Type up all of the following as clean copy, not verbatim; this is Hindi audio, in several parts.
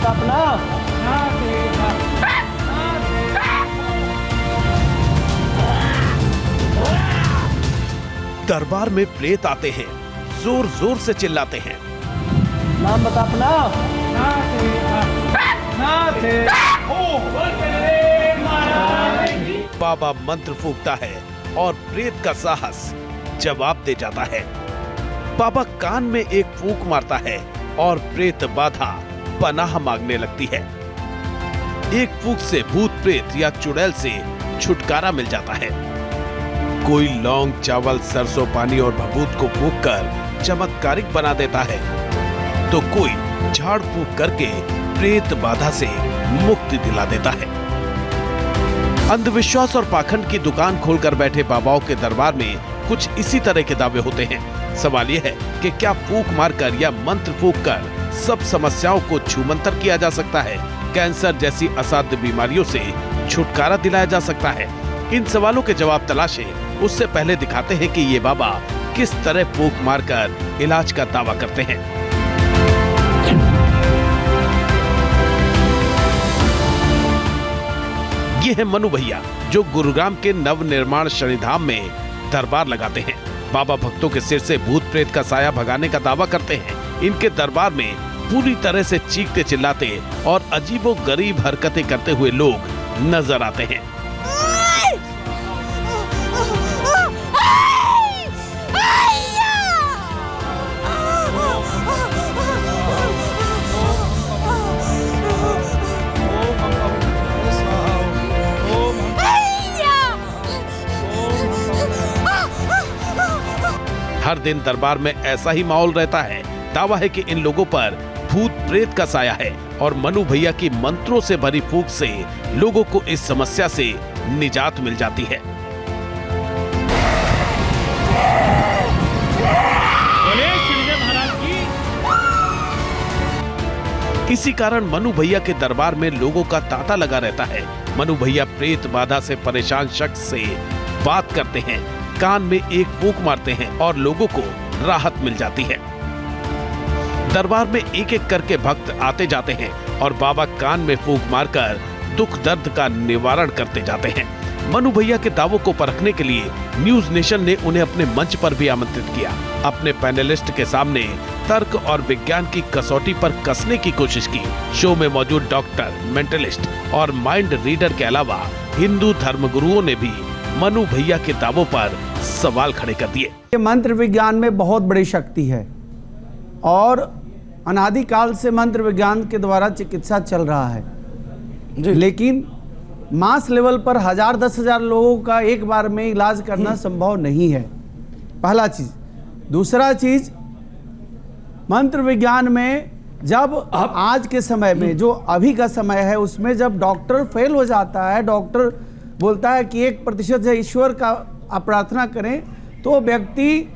बता अपना। दरबार में प्रेत आते हैं, जोर जोर से चिल्लाते हैं। नाम बता अपना। बाबा मंत्र फूंकता है और प्रेत का साहस जवाब दे जाता है। बाबा कान में एक फूंक मारता है और प्रेत बाधा पनाह मांगने लगती है। एक फूंक से भूत प्रेत या चुड़ैल से छुटकारा मिल जाता है। कोई लौंग, चावल, सरसों पानी और भभूत को फूंक कर चमत्कारिक बना देता है, तो कोई झाड़ फूंक करके प्रेत बाधा से मुक्ति दिला देता है। अंधविश्वास और पाखंड की दुकान खोलकर बैठे बाबाओं के दरबार में कुछ इसी तरह के दावे होते हैं। सवाल यह है कि क्या फूंक मारकर या मंत्र फूंक कर सब समस्याओं को छूमंतर किया जा सकता है? कैंसर जैसी असाध्य बीमारियों से छुटकारा दिलाया जा सकता है? इन सवालों के जवाब तलाशे उससे पहले दिखाते हैं कि ये बाबा किस तरह फूंक मारकर इलाज का दावा करते हैं। ये है मनु भैया, जो गुरुग्राम के नवनिर्माण शनिधाम में दरबार लगाते हैं। बाबा भक्तों के सिर से भूत प्रेत का साया भगाने का दावा करते हैं। इनके दरबार में पूरी तरह से चीखते चिल्लाते और अजीबो गरीब हरकतें करते हुए लोग नजर आते हैं। हर दिन दरबार में ऐसा ही माहौल रहता है। दावा है कि इन लोगों पर भूत प्रेत का साया है और मनु भैया की मंत्रों से भरी फूंक से लोगों को इस समस्या से निजात मिल जाती है। इसी कारण मनु भैया के दरबार में लोगों का तांता लगा रहता है। मनु भैया प्रेत बाधा से परेशान शख्स से बात करते हैं, कान में एक फूंक मारते हैं और लोगों को राहत मिल जाती है। दरबार में एक एक करके भक्त आते जाते हैं और बाबा कान में फूंक मारकर दुख दर्द का निवारण करते जाते हैं। मनु भैया के दावों को परखने के लिए न्यूज नेशन ने उन्हें अपने मंच पर भी आमंत्रित किया। अपने पैनलिस्ट के सामने तर्क और विज्ञान की कसौटी पर कसने की कोशिश की। शो में मौजूद डॉक्टर, मेंटलिस्ट और माइंड रीडर के अलावा हिंदू धर्मगुरुओं ने भी मनु भैया के दावों पर सवाल खड़े कर दिए। ये मंत्र विज्ञान में बहुत बड़ी शक्ति है और अनादिकाल से मंत्र विज्ञान के द्वारा चिकित्सा चल रहा है, लेकिन मास लेवल पर 1000-10,000 लोगों का एक बार में इलाज करना संभव नहीं है, पहला चीज। दूसरा चीज, मंत्र विज्ञान में जब आज के समय में जो अभी का समय है उसमें जब डॉक्टर फेल हो जाता है, डॉक्टर बोलता है कि 1% से ईश्वर का आप प्रार्थना करें, तो व्यक्ति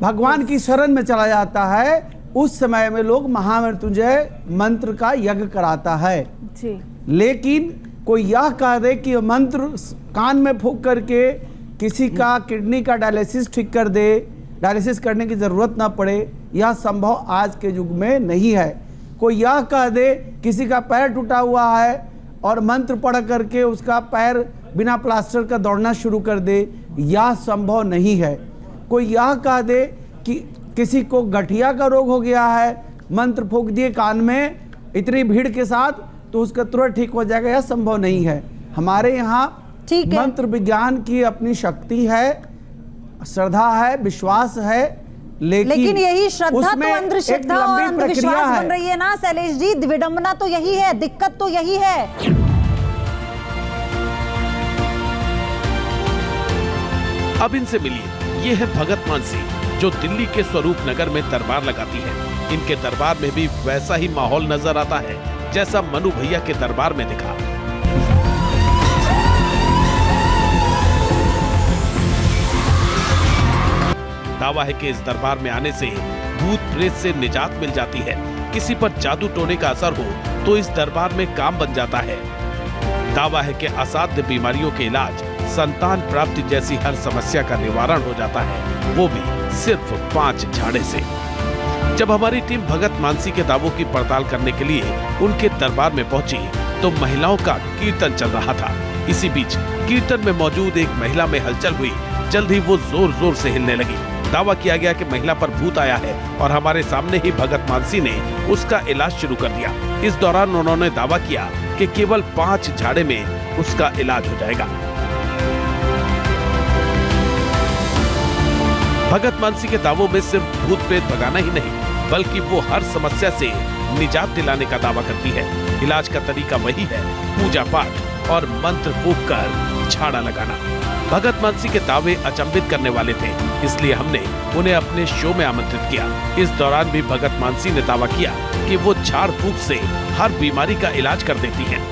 भगवान की शरण में चला जाता है। उस समय में लोग महामृत्युंजय मंत्र का यज्ञ कराता है जी। लेकिन कोई यह कह दे कि मंत्र कान में फूंक करके किसी का किडनी का डायलिसिस ठीक कर दे, डायलिसिस करने की जरूरत ना पड़े, यह संभव आज के युग में नहीं है। कोई यह कह दे किसी का पैर टूटा हुआ है और मंत्र पढ़ करके उसका पैर बिना प्लास्टर का दौड़ना शुरू कर दे, यह संभव नहीं है। कोई यह कह दे कि किसी को गठिया का रोग हो गया है, मंत्र फूंक दिए कान में इतनी भीड़ के साथ तो उसका तुरंत ठीक हो जाएगा, यह संभव नहीं है। हमारे यहाँ मंत्र विज्ञान की अपनी शक्ति है, श्रद्धा है, विश्वास है, लेकिन यही श्रद्धा तो अंधश्रद्धा और अंधविश्वास बन रही है ना शैलेश जी। विडंबना तो यही है, दिक्कत तो यही है। अब इनसे मिलिए, ये है भगत मानसी, जो दिल्ली के स्वरूप नगर में दरबार लगाती है। इनके दरबार में भी वैसा ही माहौल नजर आता है जैसा मनु भैया के दरबार में दिखा। दावा है कि इस दरबार में आने से भूत प्रेत से निजात मिल जाती है। किसी पर जादू टोने का असर हो तो इस दरबार में काम बन जाता है। दावा है कि असाध्य बीमारियों के इलाज, संतान प्राप्ति जैसी हर समस्या का निवारण हो जाता है, वो भी सिर्फ 5 झाड़े से। जब हमारी टीम भगत मानसी के दावों की पड़ताल करने के लिए उनके दरबार में पहुंची तो महिलाओं का कीर्तन चल रहा था। इसी बीच कीर्तन में मौजूद एक महिला में हलचल हुई। जल्द ही वो जोर जोर से हिलने लगी। दावा किया गया कि महिला पर भूत आया है और हमारे सामने ही भगत मानसी ने उसका इलाज शुरू कर दिया। इस दौरान उन्होंने दावा किया कि केवल 5 झाड़े में उसका इलाज हो जाएगा। भगत मानसी के दावों में सिर्फ भूत प्रेत भगाना ही नहीं बल्कि वो हर समस्या से निजात दिलाने का दावा करती है। इलाज का तरीका वही है, पूजा पाठ और मंत्र फूंक कर झाड़ा लगाना। भगत मानसी के दावे अचंभित करने वाले थे, इसलिए हमने उन्हें अपने शो में आमंत्रित किया। इस दौरान भी भगत मानसी ने दावा किया कि वो झाड़ फूंक से हर बीमारी का इलाज कर देती हैं।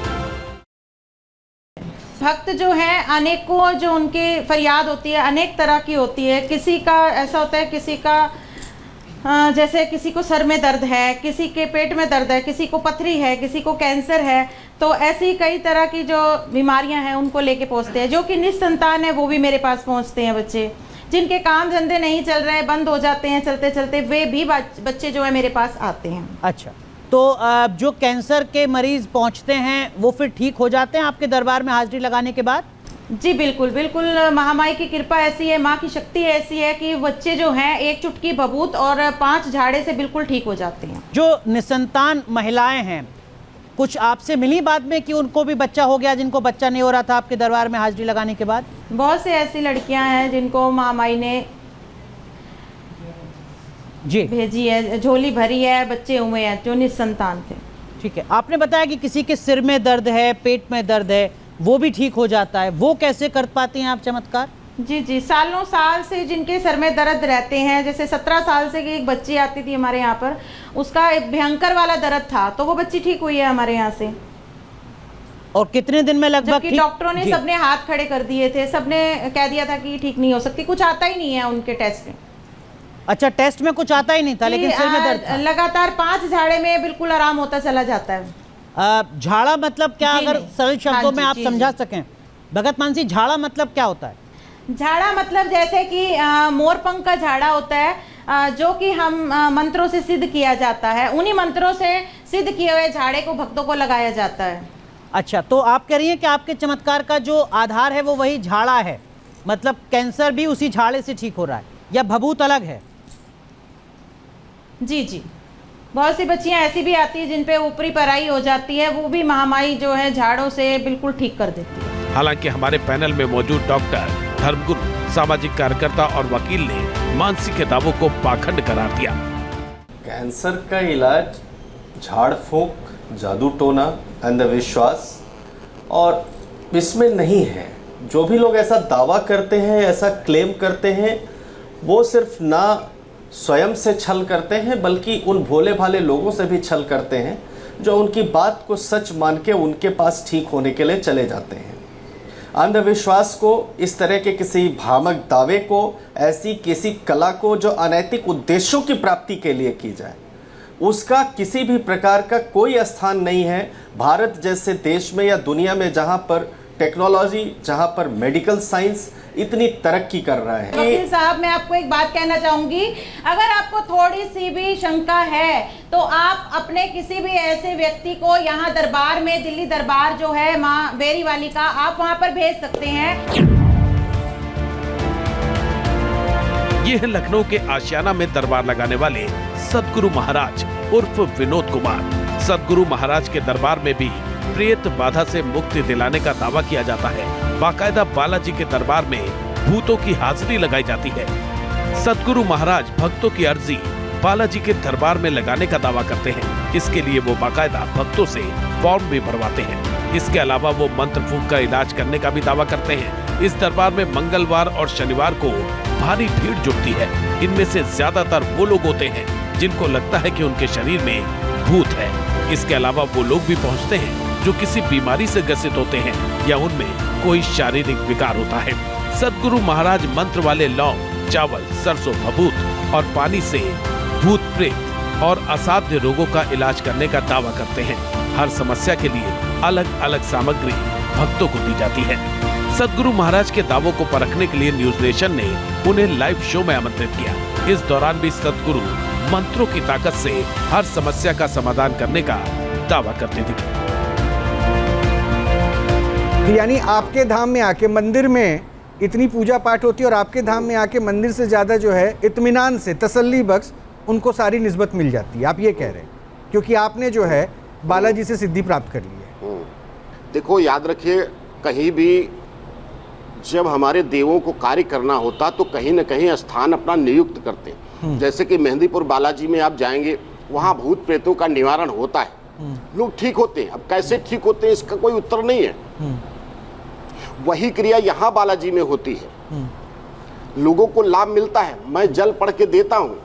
भक्त जो है अनेकों जो उनकी फरियाद होती है अनेक तरह की होती है। किसी का ऐसा होता है, किसी का जैसे किसी को सर में दर्द है, किसी के पेट में दर्द है, किसी को पथरी है, किसी को कैंसर है। तो ऐसी कई तरह की जो बीमारियां हैं उनको लेके पहुंचते हैं। जो कि निसंतान है वो भी मेरे पास पहुंचते हैं। बच्चे जिनके काम धंधे नहीं चल रहे हैं, बंद हो जाते हैं चलते चलते, वे भी बच्चे जो है मेरे पास आते हैं। अच्छा, तो जो कैंसर के मरीज पहुंचते हैं वो फिर ठीक हो जाते हैं आपके दरबार में हाजिरी लगाने के बाद? जी बिल्कुल बिल्कुल, महामाई की कृपा ऐसी है, माँ की शक्ति ऐसी है कि बच्चे जो हैं एक चुटकी बबूत और 5 झाड़े से बिल्कुल ठीक हो जाते हैं। जो निसंतान महिलाएं हैं, कुछ आपसे मिली बाद में कि उनको भी बच्चा हो गया, जिनको बच्चा नहीं हो रहा था आपके दरबार में हाजिरी लगाने के बाद? बहुत से ऐसी लड़कियां हैं जिनको महामाई ने जी भेजी है, झोली भरी है, बच्चे हुए हैं जो निसंतान थे। ठीक है, आपने बताया कि किसी के सिर में दर्द है, पेट में दर्द है, वो भी ठीक हो जाता है। वो कैसे कर पाती हैं आप चमत्कार? जी जी, सालों साल से जिनके सर में दर्द रहते हैं, जैसे 17 साल से एक बच्ची आती थी हमारे यहाँ पर, उसका एक भयंकर वाला दर्द था, तो वो बच्ची ठीक हुई है हमारे यहाँ से। और कितने दिन में लगभग? जबकि डॉक्टरों ने सबने हाथ खड़े कर दिए थे, सबने कह दिया था कि ठीक नहीं हो सकती, कुछ आता ही नहीं है उनके टेस्ट में। अच्छा, टेस्ट में कुछ आता ही नहीं था, लेकिन सिर में दर्द था। लगातार 5 झाड़े में बिल्कुल आराम होता चला जाता है। झाड़ा मतलब क्या, अगर सरल शब्दों में आप समझा सकें भगत मानसी, झाड़ा मतलब क्या होता है? झाड़ा मतलब जैसे कि मोरपंख का झाड़ा होता है, जो कि हम मंत्रों से सिद्ध किया जाता है। उन्हीं मंत्रों से सिद्ध किए हुए झाड़े को भक्तों को लगाया जाता है। अच्छा, तो आप कह रही हैं कि आपके चमत्कार का जो आधार है वो वही झाड़ा है, मतलब कैंसर भी उसी झाड़े से ठीक हो रहा है, या भभूत अलग है? जी जी, बहुत सी बच्चियां ऐसी भी आती है जिन पे ऊपरी पराई हो जाती है, वो भी महामाई जो है झाड़ों से बिल्कुल ठीक कर देती है। हालांकि हमारे पैनल में मौजूद डॉक्टर, धर्मगुरु, सामाजिक कार्यकर्ता और वकील ने मानसी के दावों को पाखंड करार दिया। कैंसर का इलाज झाड़ फूंक, जादू टोना, अंधविश्वास और इसमें नहीं है। जो भी लोग ऐसा दावा करते हैं, ऐसा क्लेम करते हैं, वो सिर्फ ना स्वयं से छल करते हैं बल्कि उन भोले भाले लोगों से भी छल करते हैं जो उनकी बात को सच मान के उनके पास ठीक होने के लिए चले जाते हैं। अंधविश्वास को, इस तरह के किसी भ्रामक दावे को, ऐसी किसी कला को जो अनैतिक उद्देश्यों की प्राप्ति के लिए की जाए, उसका किसी भी प्रकार का कोई स्थान नहीं है भारत जैसे देश में या दुनिया में, जहां पर टेक्नोलॉजी, जहां पर मेडिकल साइंस इतनी तरक्की कर रहा है। वकील साहब, मैं आपको एक बात कहना चाहूंगी, अगर आपको थोड़ी सी भी शंका है तो आप अपने किसी भी ऐसे व्यक्ति को यहाँ दरबार में, दिल्ली दरबार जो है माँ बेरी वाली का, आप वहाँ पर भेज सकते हैं। ये है लखनऊ के आशियाना में दरबार लगाने वाले सदगुरु महाराज उर्फ विनोद कुमार। सदगुरु महाराज के दरबार में भी प्रेत बाधा से मुक्ति दिलाने का दावा किया जाता है। बाकायदा बालाजी के दरबार में भूतों की हाजिरी लगाई जाती है। सदगुरु महाराज भक्तों की अर्जी बालाजी के दरबार में लगाने का दावा करते हैं। इसके लिए वो बाकायदा भक्तों से फॉर्म भी भरवाते हैं। इसके अलावा वो मंत्र फूंक का इलाज करने का भी दावा करते हैं। इस दरबार में मंगलवार और शनिवार को भारी भीड़ जुटती है। इनमें से ज्यादातर वो लोग होते हैं जिनको लगता है कि उनके शरीर में भूत है। इसके अलावा वो लोग भी पहुंचते हैं जो किसी बीमारी से ग्रसित होते हैं या उनमें कोई शारीरिक विकार होता है। सदगुरु महाराज मंत्र वाले लौंग, चावल, सरसों, भभूत और पानी से भूत प्रेत और असाध्य रोगों का इलाज करने का दावा करते हैं। हर समस्या के लिए अलग अलग सामग्री भक्तों को दी जाती है। सदगुरु महाराज के दावों को परखने के लिए न्यूज नेशन ने उन्हें लाइव शो में आमंत्रित किया। इस दौरान भी सदगुरु मंत्रों की ताकत से हर समस्या का समाधान करने का दावा करते दिखे। यानी आपके धाम में आके मंदिर में इतनी पूजा पाठ होती है और आपके धाम में आके मंदिर से ज़्यादा जो है इत्मीनान से तसल्ली बख्श उनको सारी निस्बत मिल जाती है, आप ये कह रहे हैं, क्योंकि आपने जो है बालाजी से सिद्धि प्राप्त कर ली है। देखो याद रखिए, कहीं भी जब हमारे देवों को कार्य करना होता तो कहीं न कहीं स्थान अपना नियुक्त करते हैं। जैसे कि मेहंदीपुर बालाजी में आप जाएंगे, वहाँ भूत प्रेतों का निवारण होता है, लोग ठीक होते हैं। अब कैसे ठीक होते हैं इसका कोई उत्तर नहीं है। वही क्रिया यहाँ बालाजी में होती है, लोगों को लाभ मिलता है। मैं जल पढ़ के देता हूँ,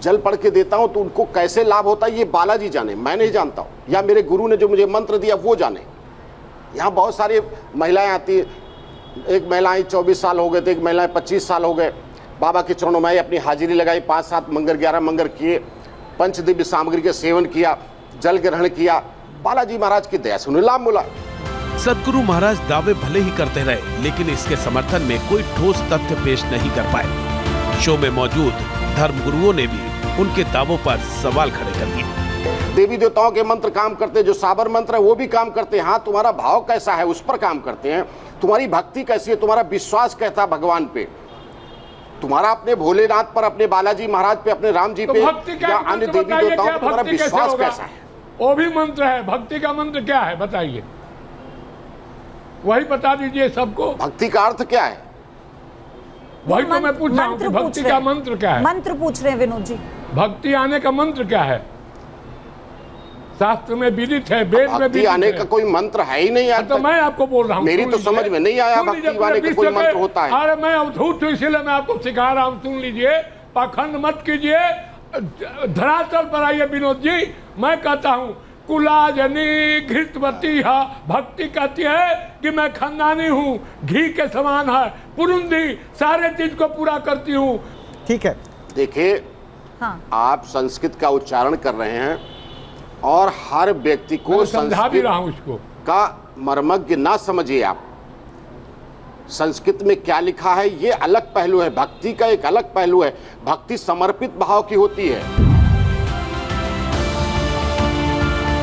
जल पढ़ के देता हूँ तो उनको कैसे लाभ होता है ये बालाजी जाने, मैं नहीं जानता हूँ, या मेरे गुरु ने जो मुझे मंत्र दिया वो जाने। यहाँ बहुत सारी महिलाएं आती है, एक महिलाएं 24 साल हो गए थे, एक महिलाएं 25 साल हो गए, बाबा के चरणों में अपनी हाजिरी लगाई, 5-7 मंगर 11 मंगर किए, पंचदिव्य सामग्री के सेवन किया, जल ग्रहण किया, बालाजी महाराज की दया से उन्हें लाभ मिला। सदगुरु महाराज दावे भले ही करते रहे, लेकिन इसके समर्थन में कोई ठोस तथ्य पेश नहीं कर पाए। शो में मौजूद धर्मगुरुओं ने भी उनके दावों पर सवाल खड़े कर दिए। देवी देवताओं के मंत्र काम करते हैं, जो साबर मंत्र है वो भी काम करते हैं। हाँ, तुम्हारा भाव कैसा है उस पर काम करते हैं, तुम्हारी भक्ति कैसी है, तुम्हारा विश्वास कैसा भगवान पे, तुम्हारा अपने भोलेनाथ पर, अपने बालाजी महाराज पे, अपने राम जी पे, या अन्य देवी देवताओं पर तुम्हारा विश्वास कैसा है। वो भी मंत्र है, भक्ति का मंत्र क्या है बताइए, वही बता दीजिए सबको। भक्ति का अर्थ क्या है वही तो मैं पूछ रहा हूँ कि भक्ति का मंत्र क्या है। मंत्र पूछ रहे हैं विनोद जी, भक्ति आने का मंत्र क्या है, शास्त्र में विदित है, वेद में भक्ति आने का कोई मंत्र है ही नहीं यार। तो मैं आपको बोल रहा हूँ, मेरी तो समझ में नहीं आया भक्ति आने का कोई मंत्र होता है। अरे मैं अवधूत हूँ इसलिए मैं आपको सिखा रहा हूँ, सुन लीजिए, पाखंड मत कीजिए, धरातल पर आइए विनोद जी। मैं कहता हूँ कुलाजनी घृतवती है, भक्ति कहती है कि मैं खानदानी हूँ, घी के समान है, पुरुंदी, सारे चीज को पूरा करती हूँ। ठीक है, देखिए हाँ। आप संस्कृत का उच्चारण कर रहे हैं और हर व्यक्ति को समझा भी रहा हूँ इसको का मर्मज्ञ ना समझिए आप। संस्कृत में क्या लिखा है ये अलग पहलू है, भक्ति का एक अलग पहलू है। भक्ति समर्पित भाव की होती है।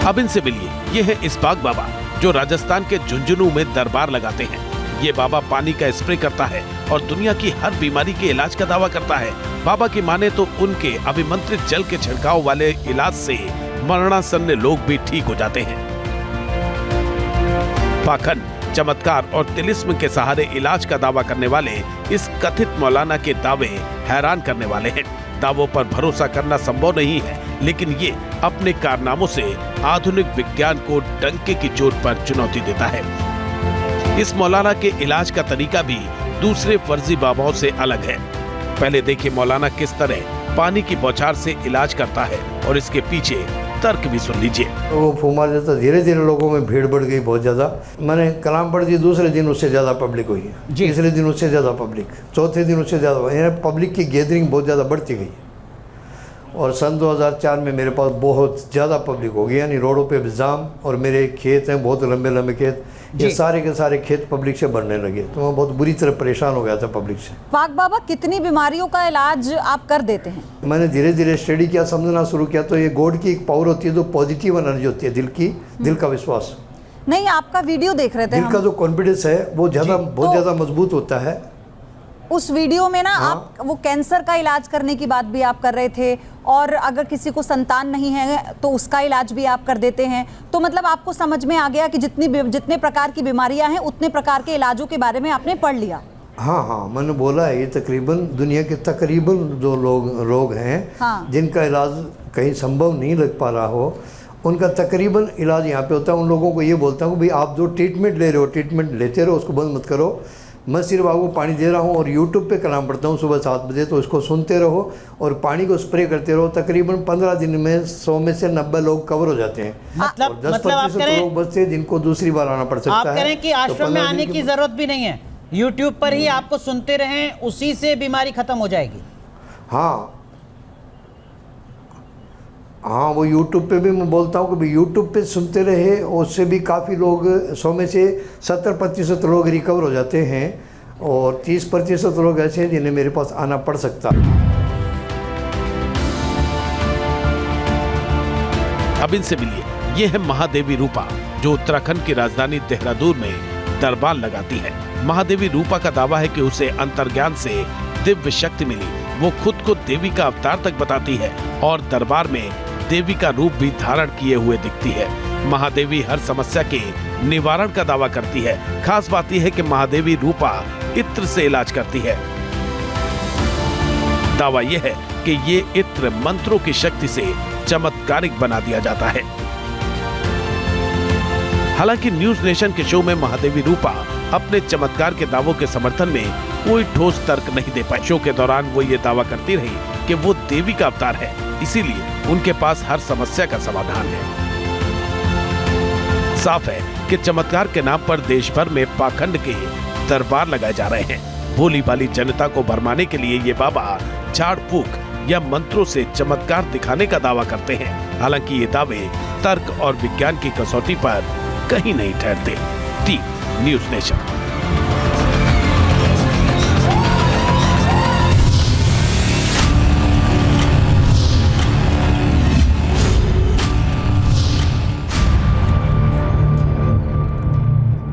अब इनसे मिलिए, ये है इस्बाग बाबा, जो राजस्थान के झुंझुनू में दरबार लगाते हैं। ये बाबा पानी का स्प्रे करता है और दुनिया की हर बीमारी के इलाज का दावा करता है। बाबा की माने तो उनके अभिमंत्रित जल के छिड़काव वाले इलाज से मरणासन्न लोग भी ठीक हो जाते हैं। पाखंड, चमत्कार और तिलिस्म के सहारे इलाज का दावा करने वाले इस कथित मौलाना के दावे हैरान करने वाले हैं। दावों पर भरोसा करना संभव नहीं है, लेकिन ये अपने कारनामों से आधुनिक विज्ञान को डंके की चोट पर चुनौती देता है। इस मौलाना के इलाज का तरीका भी दूसरे फर्जी बाबाओं से अलग है। पहले देखिए मौलाना किस तरह पानी की बौछार से इलाज करता है और इसके पीछे तर्क भी सुन लीजिए। तो वो फूमा देता, धीरे धीरे लोगों में भीड़ बढ़ गई बहुत ज़्यादा। मैंने कलाम पढ़ दी, दूसरे दिन उससे ज़्यादा पब्लिक हुई है, तीसरे दिन उससे ज़्यादा पब्लिक, चौथे दिन उससे ज़्यादा, पब्लिक की गैदरिंग बहुत ज़्यादा बढ़ती गई। और सन 2004 में मेरे पास बहुत ज़्यादा पब्लिक हो गई, यानी रोडों पे जाम, और मेरे खेत हैं बहुत लंबे लंबे खेत, ये सारे के सारे खेत पब्लिक से भरने लगे। तो मैं बहुत बुरी तरह परेशान हो गया था पब्लिक से। पाक बाबा, कितनी बीमारियों का इलाज आप कर देते हैं? मैंने धीरे धीरे स्टडी किया, समझना शुरू किया। तो ये गॉड की एक पावर होती है, जो पॉजिटिव एनर्जी होती है, दिल का विश्वास। नहीं, आपका वीडियो देख रहे थे, दिल का जो कॉन्फिडेंस है वो बहुत ज़्यादा मजबूत होता है। उस वीडियो में ना आप वो कैंसर का इलाज करने की बात भी आप कर रहे थे, और अगर किसी को संतान नहीं है तो उसका इलाज भी आप कर देते हैं। तो मतलब आपको समझ में आ गया कि जितने प्रकार की बीमारियां हैं उतने प्रकार के इलाजों के बारे में आपने पढ़ लिया। हाँ, मैंने बोला है, ये तकरीबन दुनिया के तकरीबन जो रोग हैं जिनका इलाज कहीं संभव नहीं लग पा रहा हो, उनका तकरीबन इलाज यहाँ पे होता है। उन लोगों को ये बोलता हूँ भाई आप जो ट्रीटमेंट ले रहे हो, ट्रीटमेंट लेते रहो, उसको बंद मत करो। मैं सिर्फ आपको पानी दे रहा हूँ और यूट्यूब पे कलाम पढ़ता हूँ सुबह 7 बजे, तो इसको सुनते रहो और पानी को स्प्रे करते रहो। तकरीबन 15 दिन में 100 में से 90 लोग कवर हो जाते हैं। मतलब 10% लोग बचते हैं जिनको दूसरी बार आना पड़ सकता है। आप कह रहे हैं कि आश्रम में आने की जरूरत भी नहीं है, यूट्यूब पर ही आपको सुनते रहें, उसी से बीमारी खत्म हो जाएगी। हाँ, वो यूट्यूब पे भी मैं बोलता हूँ कि भाई यूट्यूब पे सुनते रहे, उससे भी काफ़ी लोग 100 में से 70% लोग रिकवर हो जाते हैं, और 30% लोग ऐसे हैं जिन्हें मेरे पास आना पड़ सकता है। अब इनसे मिलिए। ये है महादेवी रूपा, जो उत्तराखंड की राजधानी देहरादून में दरबार लगाती है। महादेवी रूपा का दावा है कि उसे अंतर्ज्ञान से दिव्य शक्ति मिली। वो खुद को देवी का अवतार तक बताती है और दरबार में देवी का रूप भी धारण किए हुए दिखती है। महादेवी हर समस्या के निवारण का दावा करती है। खास बात यह है कि महादेवी रूपा इत्र से इलाज करती है। दावा यह है कि ये इत्र मंत्रों की शक्ति से चमत्कारिक बना दिया जाता है। हालांकि न्यूज नेशन के शो में महादेवी रूपा अपने चमत्कार के दावों के समर्थन में कोई ठोस तर्क नहीं दे पाई। शो के दौरान वो ये दावा करती रही कि वो देवी का अवतार है, इसीलिए उनके पास हर समस्या का समाधान है। साफ है कि चमत्कार के नाम पर देश भर में पाखंड के दरबार लगाए जा रहे हैं। भोली भाली जनता को भरमाने के लिए ये बाबा झाड़ फूक या मंत्रों से चमत्कार दिखाने का दावा करते हैं। हालांकि ये दावे तर्क और विज्ञान की कसौटी पर कहीं नहीं ठहरते। News nation.